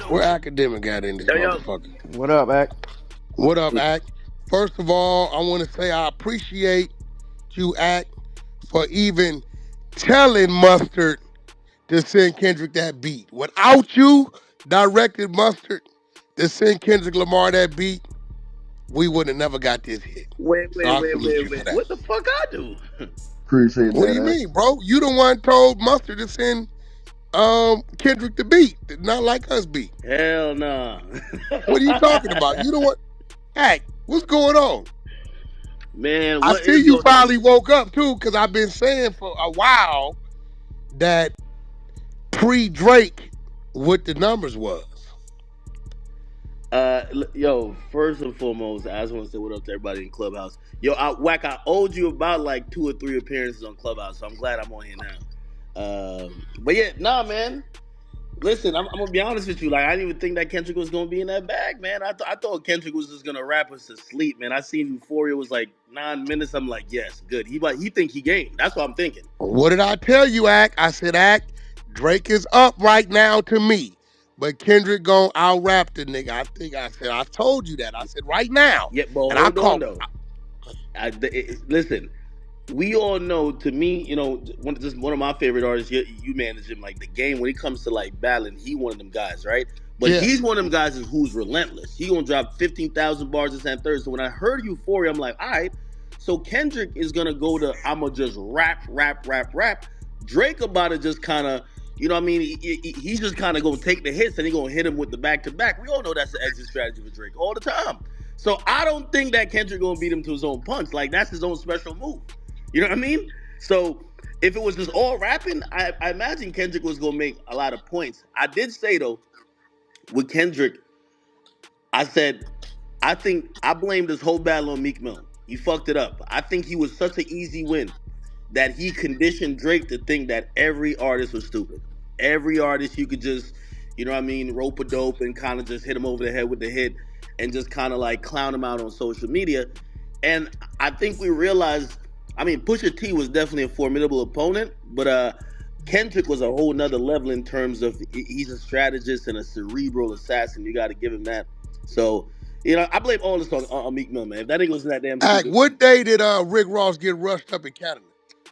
Where Academic got in this Yo. motherfucker? What up, Act? What up, Act? First of all, I want to say I appreciate you, Act, for even telling Mustard to send Kendrick that beat. Without you directed Mustard to send Kendrick Lamar that beat, we would have never got this hit. Wait. So I salute you for that. What the fuck I do? Appreciate What do that, you Act. mean, bro? You the one told Mustard to send Kendrick the beat, not like us beat. Hell nah. What are you talking about? You the one. Act, what's going on? Man, I what see is you going on? finally woke up too, because I've been saying for a while that pre-Drake what the numbers was. Yo, first and foremost, I just want to say what up to everybody in Clubhouse. Yo, I owed you about like 2 or 3 appearances on Clubhouse, so I'm glad I'm on here now. But yeah, nah, man. Listen, I'm gonna be honest with you. Like, I didn't even think that Kendrick was gonna be in that bag, man. I thought Kendrick was just gonna rap us to sleep, man. I seen Euphoria was like 9 minutes. I'm like, yes, good. He think he gained. That's what I'm thinking. What did I tell you, Act? I said, Act, Drake is up right now to me. But Kendrick gon' out-rap the nigga. I told you that. I said, right now. Yeah, but And I hold on called. though. Listen, we all know. To me, just one of my favorite artists. You manage him like the game. When it comes to like battling, he one of them guys, right? But Yeah. he's one of them guys who's relentless. He gonna drop 15,000 bars this and third. So when I heard Euphoria, I'm like, all right. So Kendrick is gonna go to I'ma just rap. Drake about to just kind of, you know what I mean? He's just kind of gonna take the hits and he gonna hit him with the back to back. We all know that's the exit strategy for Drake all the time. So I don't think that Kendrick gonna beat him to his own punch. Like, that's his own special move. You know what I mean? So if it was just all rapping, I imagine Kendrick was gonna make a lot of points. I did say though, with Kendrick, I said I think I blamed this whole battle on Meek Mill. He fucked it up. I think he was such an easy win that he conditioned Drake to think that every artist was stupid. Every artist you could just, you know what I mean, rope a dope and kind of just hit him over the head with the hit and just kind of like clown him out on social media. And I think we realized, I mean, Pusha T was definitely a formidable opponent, but Kendrick was a whole nother level in terms of he's a strategist and a cerebral assassin. You got to give him that. So, I blame all this on Meek Mill, man. If that nigga was that damn Act, stupid. what day did Rick Ross get rushed up in Canada?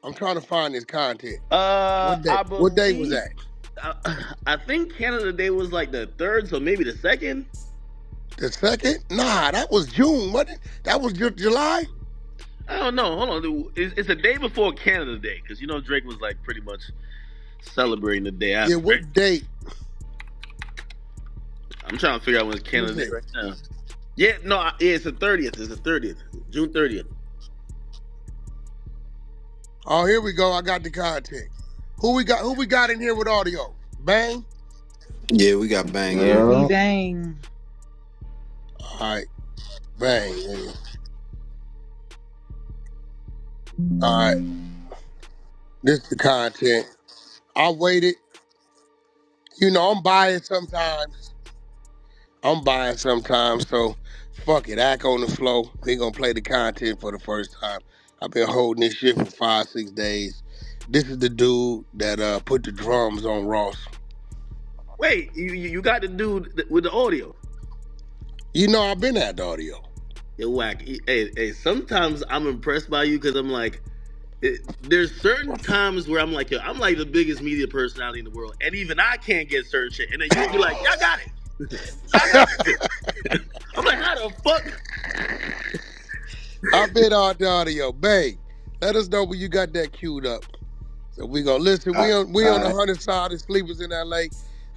I'm trying to find his content. What day? I What day was believe, that? I think Canada Day was like the 3rd, so maybe the 2nd. The 2nd? Nah, that was June, wasn't it? That was July? I don't know. Hold on. It's a day before Canada Day, because Drake was like pretty much celebrating the day after. Yeah, what right? date? I'm trying to figure out when it's Canada Day right now. Yeah, no, it's the 30th. It's the 30th, June 30th. Oh, here we go. I got the content. Who we got in here with audio? Bang? Yeah, we got Bang here. Yeah. We bang. All right. Bang. Yeah. All right. This is the content. I waited. I'm biased sometimes. So fuck it. Act on the flow. We gonna play the content for the first time. I've been holding this shit for 5-6 days. This is the dude that put the drums on Ross. Wait, you got the dude with the audio? I've been at the audio. Yo, Wack. Hey, sometimes I'm impressed by you because I'm like, there's certain times where I'm like, yo, I'm like the biggest media personality in the world, and even I can't get certain shit. And then you'll be like, y'all got it. I got it. I'm like, how the fuck? I've been on the audio. Bang. Let us know when you got that queued up. So we gonna listen. We on the 100 side of Sleepers in LA.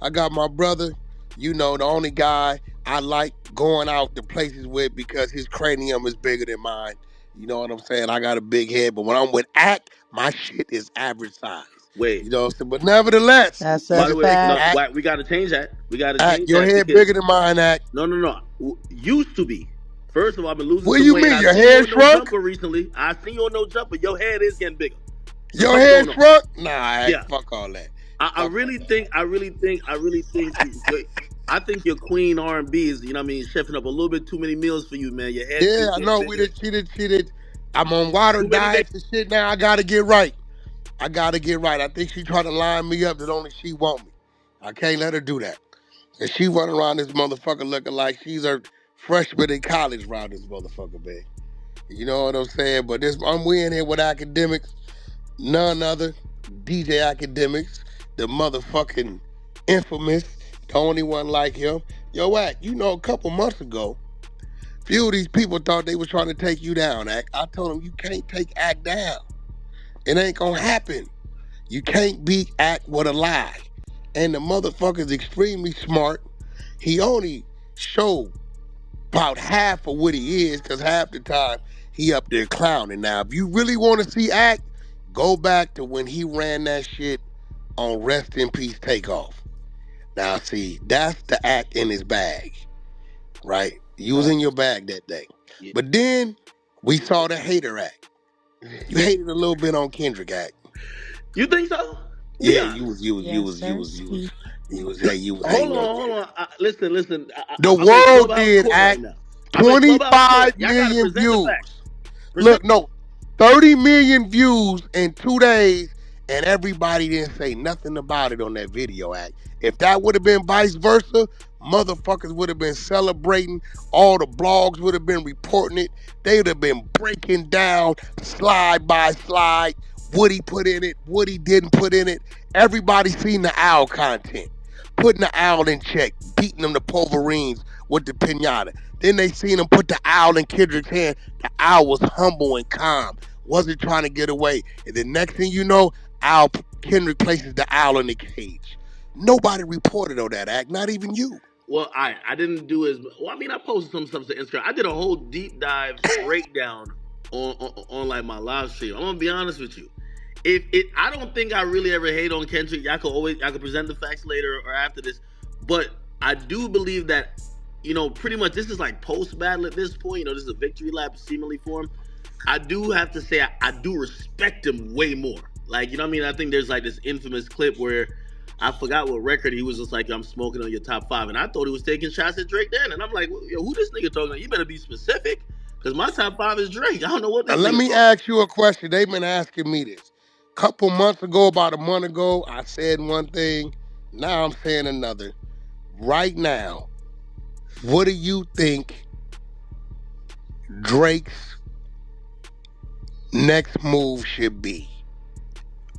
I got my brother, the only guy I like going out to places with because his cranium is bigger than mine. You know what I'm saying? I got a big head, but when I'm with Act, my shit is average size. Wait. You know what I'm saying? But nevertheless, That's By a the way, no, fact. Wack, we got to change that. We got to Act, change your that. head bigger than mine, Act. No. Used to be. First of all, I've been losing What some you weight. mean? Your I seen head you on No shrunk? Jumper recently. I seen you on No Jumper. Your head is getting bigger. Your head shrunk? Nah, Act, Yeah. fuck all that. I really think I think your queen R&B is, chefing up a little bit too many meals for you, man. Your head. Yeah, I know. She did. I'm on water diets and shit now. I gotta get right. I gotta get right. I think she trying to line me up that only she want me. I can't let her do that. And she running around this motherfucker looking like she's a freshman in college around this motherfucker, man. You know what I'm saying? But we in here with Akademiks, none other, DJ Akademiks, the motherfucking infamous, the only one like him. Yo, Wack, you know, a couple months ago, few of these people thought they was trying to take you down, Ack. I told them you can't take Ack down. It ain't gonna happen. You can't beat Ack with a lie. And the motherfucker's extremely smart. He only showed about half of what he is, because half the time he up there clowning. Now, if you really want to see Act, go back to when he ran that shit on Rest in Peace Takeoff. Now, see, that's the Act in his bag, right? You was in your bag that day. Yeah. But then we saw the hater Act. You hated a little bit on Kendrick Act. You think so? Be Yeah, honest. you was Hold hating on on, hold Kendrick. on. Listen. The I'm in world Clubhouse did Court right Act. now. I'm in Clubhouse Court. 25 Y'all got to million present the views. facts. Present. Look, no, 30 million views in 2 days, and everybody didn't say nothing about it on that video Act. If that would have been vice versa, motherfuckers would have been celebrating. All the blogs would have been reporting it. They would have been breaking down slide by slide what he put in it, what he didn't put in it. Everybody seen the owl content. Putting the owl in check, beating them to pulverines with the pinata. Then they seen him put the owl in Kendrick's hand. The owl was humble and calm, wasn't trying to get away. And the next thing you know, Kendrick places the owl in the cage. Nobody reported on that Act, not even you. Well, I didn't do as well. I mean, I posted some stuff to Instagram. I did a whole deep dive breakdown on like my live stream. I'm gonna be honest with you. If it, I don't think I really ever hate on Kendrick. Y'all could present the facts later or after this, but I do believe that pretty much this is like post battle at this point. This is a victory lap seemingly for him. I do have to say I do respect him way more. Like, what I mean? I think there's like this infamous clip where I forgot what record he was just like, I'm smoking on your top 5. And I thought he was taking shots at Drake then. And I'm like, well, yo, who this nigga talking to? You better be specific. Because my top 5 is Drake. I don't know what Now this let nigga me talking ask you a question. They've been asking me this. Couple months ago, about a month ago, I said one thing. Now I'm saying another. Right now, what do you think Drake's next move should be?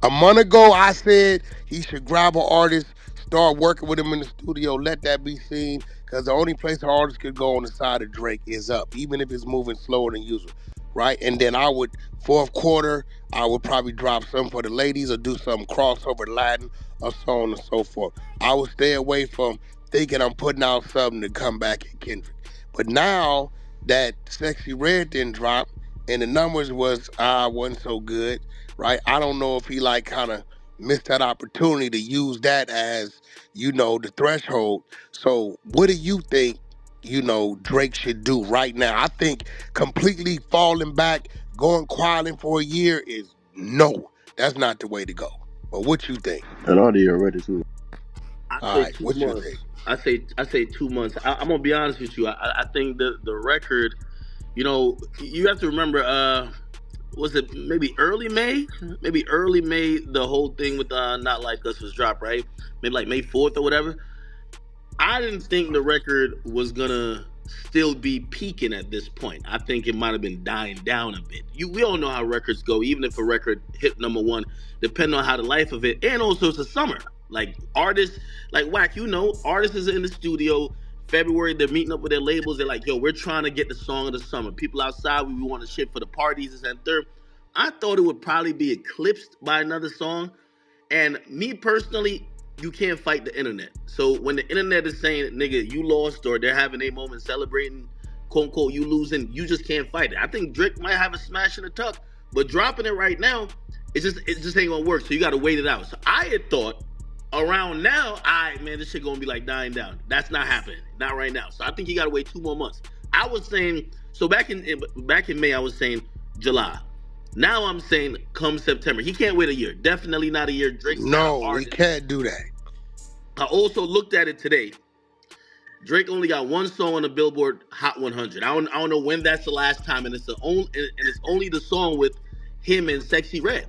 A month ago, I said he should grab an artist, start working with him in the studio, let that be seen, because the only place an artist could go on the side of Drake is up, even if it's moving slower than usual, right? And then I would, fourth quarter, I would probably drop something for the ladies or do some crossover Latin or so on and so forth. I would stay away from thinking I'm putting out something to come back at Kendrick. But now that Sexy Red didn't drop and the numbers wasn't so good, right? I don't know if he like kind of missed that opportunity to use that as, the threshold. So what do you think, Drake should do right now? I think completely falling back, going quiet for a year is no. That's not the way to go. But what you think? And already already too. I All say right, two what you months. think? I say 2 months. I'm gonna be honest with you. I think the record, you have to remember, was it maybe early May? Maybe early May, the whole thing with Not Like Us was dropped, right? Maybe like May 4th or whatever. I didn't think the record was gonna still be peaking at this point. I think it might have been dying down a bit. We all know how records go, even if a record hit #1, depending on how the life of it, and also it's a summer. Like artists, like Wack, artists is in the studio. February, they're meeting up with their labels. They're like, yo, we're trying to get the song of the summer. People outside, we want to shit for the parties, this and third. I thought it would probably be eclipsed by another song. And me personally, you can't fight the internet. So when the internet is saying, nigga, you lost, or they're having a moment celebrating, quote unquote, you losing, you just can't fight it. I think Drake might have a smash in the tuck, but dropping it right now, it just ain't gonna work. So you gotta wait it out. So I had thought around now, man, this shit gonna be like dying down. That's not happening. Not right now. So I think you gotta wait 2 more months. I was saying, so back in May, I was saying July. Now I'm saying come September. He can't wait a year. Definitely not a year. Drake's not an No, we artist. can't do that. I also looked at it today. Drake only got one song on the Billboard Hot 100. I don't know when that's the last time, and it's only the song with him and Sexy Red.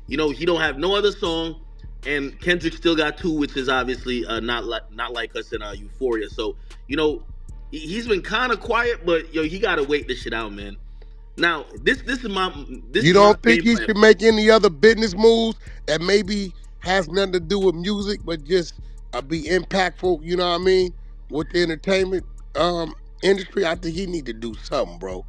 He don't have no other song, and Kendrick still got two, which is obviously not like us in Euphoria. So he's been kind of quiet, but he gotta wait this shit out, man. Now this is You my don't think game he plan. should make any other business moves that maybe has nothing to do with music, but just be impactful? You know what I mean? With the entertainment industry, I think he need to do something, bro.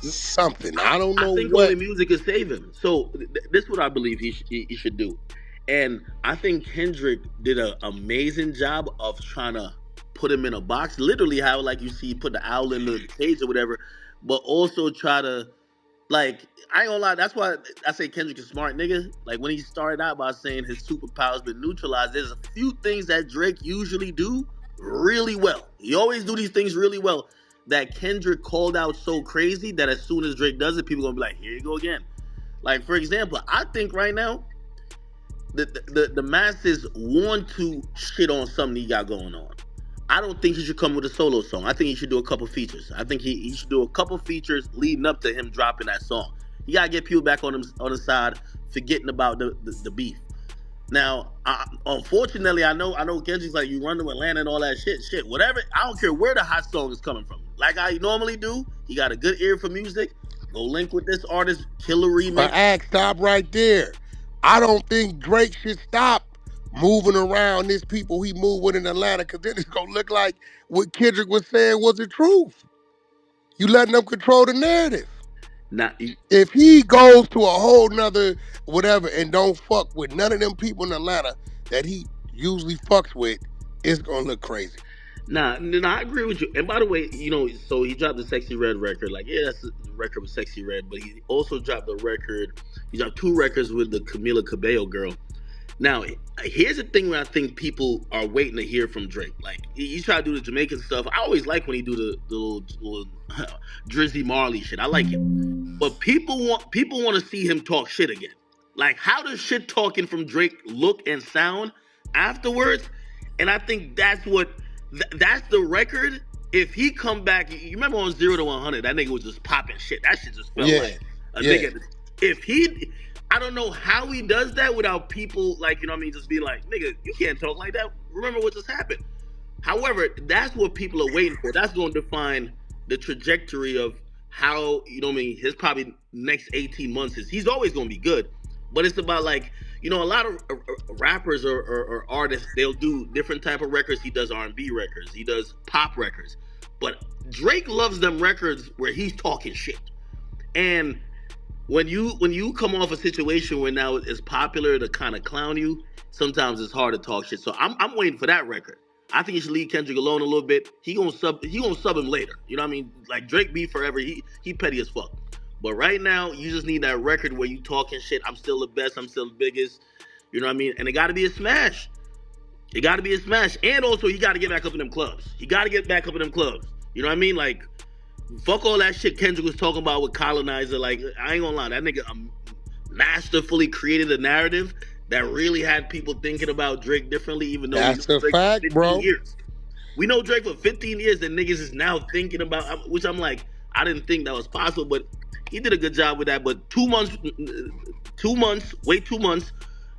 Something. I don't I know think what. only music can save him. So this is what I believe he should do, and I think Kendrick did an amazing job of trying to put him in a box, literally how like you see put the owl in the cage or whatever, but also try to like I ain't gonna lie. That's why I say Kendrick is a smart nigga. Like when he started out by saying his superpowers been neutralized, there's a few things that Drake usually do really well. He always do these things really well that Kendrick called out so crazy that as soon as Drake does it, people gonna be like, here you go again. Like for example, I think right now the masses want to shit on something he got going on. I don't think he should come with a solo song. I think he should do a couple features. I think he should do a couple features leading up to him dropping that song. He gotta get people back on the side, forgetting about the beef. Now, unfortunately, I know Kendrick's like you run to Atlanta and all that shit, whatever. I don't care where the hot song is coming from. Like I normally do, he got a good ear for music. Go link with this artist, kill a But remix. stop right there. I don't think Drake should stop moving around this people he moved with in Atlanta, because then it's gonna look like what Kendrick was saying was the truth. You letting them control the narrative. Now, If he goes to a whole nother whatever and don't fuck with none of them people in Atlanta that he usually fucks with, it's gonna look crazy. nah, I agree with you. And by the way, so he dropped the Sexy Red record. Like, yeah, that's the record with Sexy Red, but he also dropped a record. He dropped two records with the Camila Cabello girl. Now, here's the thing where I think people are waiting to hear from Drake. Like, he's trying to do the Jamaican stuff. I always like when he do the little Drizzy Marley shit. I like it. But people want to see him talk shit again. Like, how does shit talking from Drake look and sound afterwards? And I think that's the record. If he come back, you remember on 0 to 100, that nigga was just popping shit. That shit just felt Yeah, like a yeah. nigga. If he, I don't know how he does that without people like what I mean, just being like, nigga, you can't talk like that. Remember what just happened. However, that's what people are waiting for. That's going to define the trajectory of how what I mean. His probably next 18 months is. He's always going to be good, but it's about like a lot of rappers or artists. They'll do different type of records. He does R&B records. He does pop records, but Drake loves them records where he's talking shit. And when you come off a situation where now it's popular to kind of clown you, sometimes it's hard to talk shit. So I'm waiting for that record. I think you should leave Kendrick alone a little bit. He gonna sub him later. You know what I mean? Like Drake Beef forever. He petty as fuck. But right now, you just need that record where you talking shit. I'm still the best. I'm still the biggest. You know what I mean? And it got to be a smash. It got to be a smash. And also, he got to get back up in them clubs. He got to get back up in them clubs. You know what I mean? Like, fuck all that shit Kendrick was talking about with Colonizer. Like, I ain't gonna lie, that nigga masterfully created a narrative that really had people thinking about Drake differently, even though we know That's a Drake for fact, 15 bro. years. We know Drake for 15 years, and niggas is now thinking about, which I'm like, I didn't think that was possible, but he did a good job with that. But 2 months, wait 2 months,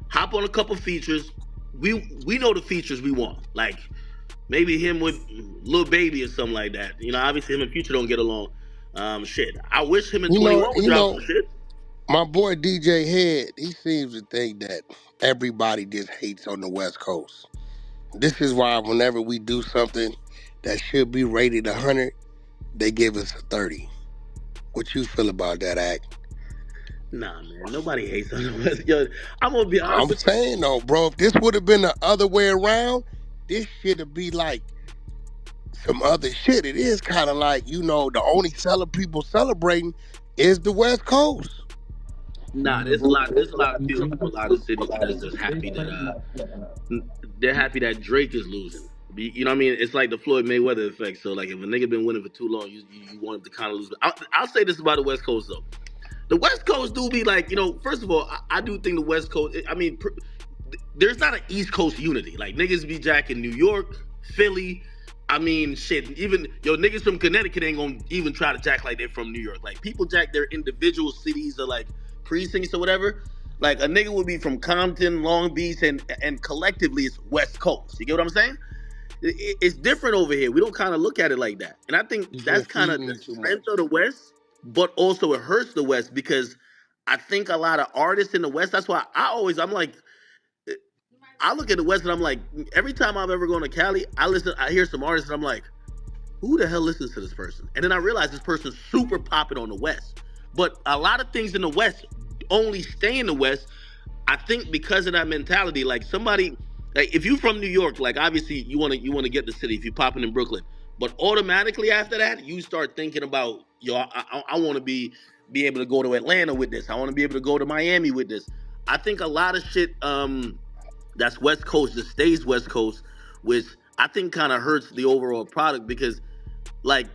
hop on a couple features. We know the features we want. Like, maybe him with Lil Baby or something like that. Obviously him and Future don't get along. Shit. I wish him and You 21 know, would you drop know, some shit. my boy DJ Head, he seems to think that everybody just hates on the West Coast. This is why whenever we do something that should be rated 100, they give us a 30. What you feel about that act? Nah, man. Nobody hates on the West. Yo, I'm gonna be honest I'm with you. saying though, bro, if this would have been the other way around, this shit'd be like some other shit. It is kind of like, the only people celebrating is the West Coast. Nah, there's a lot of people from a lot of cities that's just happy that they're happy that Drake is losing. You know what I mean? It's like the Floyd Mayweather effect. So like if a nigga been winning for too long, you want him to kind of lose. I'll say this about the West Coast though. The West Coast do be like, first of all, I do think the West Coast, I mean, there's not an East Coast unity. Like, niggas be jacking New York, Philly. I mean, shit, even, niggas from Connecticut ain't gonna even try to jack like they're from New York. Like, people jack their individual cities or, like, precincts or whatever. Like a nigga would be from Compton, Long Beach, and collectively it's West Coast. You get what I'm saying? It's different over here. We don't kind of look at it like that, and I think You that's just kind feed of the me too strength much. of the West, but also it hurts the West because I think a lot of artists in the West. That's why I'm like, I look at the West and I'm like, every time I've ever gone to Cali, I hear some artists and I'm like, who the hell listens to this person? And then I realize this person's super popping on the West. But a lot of things in the West only stay in the West. I think because of that mentality, like somebody, like if you from New York, like obviously you wanna get the city if you popping in Brooklyn, but automatically after that you start thinking about yo, I want to be able to go to Atlanta with this. I want to be able to go to Miami with this. I think a lot of shit that's West Coast just stays West Coast, which I think kind of hurts the overall product because like,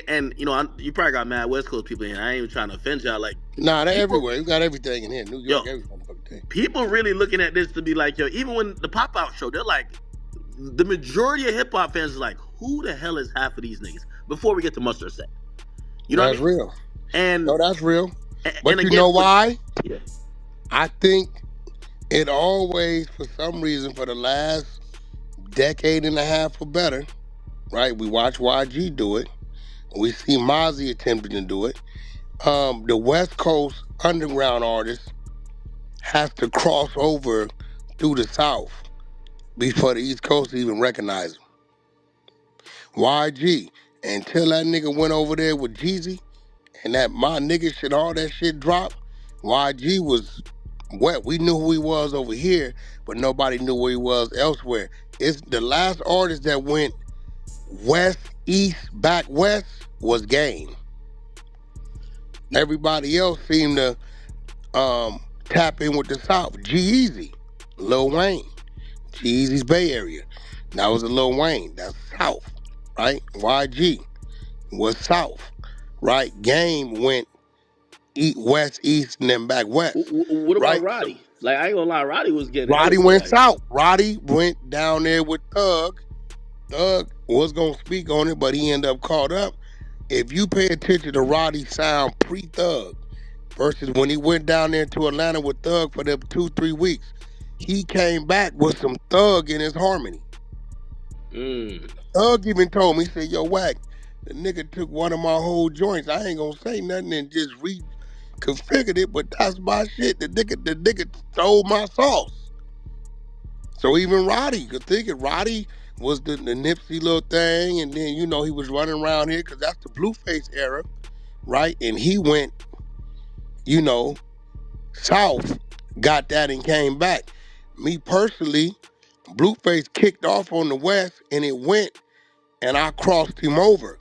and you probably got mad West Coast people here. I ain't even trying to offend y'all. Like Nah, they're people, everywhere. You got everything in here. New yo, York, every motherfucking thing. people really looking at this to be like, yo, even when the pop out show, they're like, the majority of hip hop fans is like, who the hell is half of these niggas? Before we get to Mustard Set, you know what I That's mean? real. And No, that's real. and But you again, know why? yeah, I think it always, for some reason, for the last decade and a half or better, right? We watch YG do it. We see Mozzie attempting to do it. The West Coast underground artist has to cross over through the South before the East Coast even recognize him. YG, until that nigga went over there with Jeezy and that my nigga shit, all that shit dropped, YG was wet. We knew who he was over here, but nobody knew where he was elsewhere. It's the last artist that went west, east, back west was Game. Everybody else seemed to tap in with the South. G-Eazy, Lil Wayne, G-Eazy's Bay Area. That was a Lil Wayne. That's South, right? YG was South, right? Game went west, east, and then back west, what about right? So Roddy? Like I ain't gonna lie, Roddy was getting Roddy everywhere. went Like, south. Roddy went down there with Thug. Thug was gonna speak on it, but he ended up caught up. If you pay attention to Roddy's sound pre-Thug versus when he went down there to Atlanta with Thug for them 2-3 weeks, he came back with some Thug in his harmony. Thug even told me, he said, yo, Wack, the nigga took one of my whole joints. I ain't gonna say nothing and just reconfigured it, but that's my shit. The nigga stole my sauce. So even Roddy, could think it. Roddy was the Nipsey little thing, and then, he was running around here because that's the Blueface era, right? And he went, you know, south, got that and came back. Me personally, Blueface kicked off on the west and it went, and I crossed him over.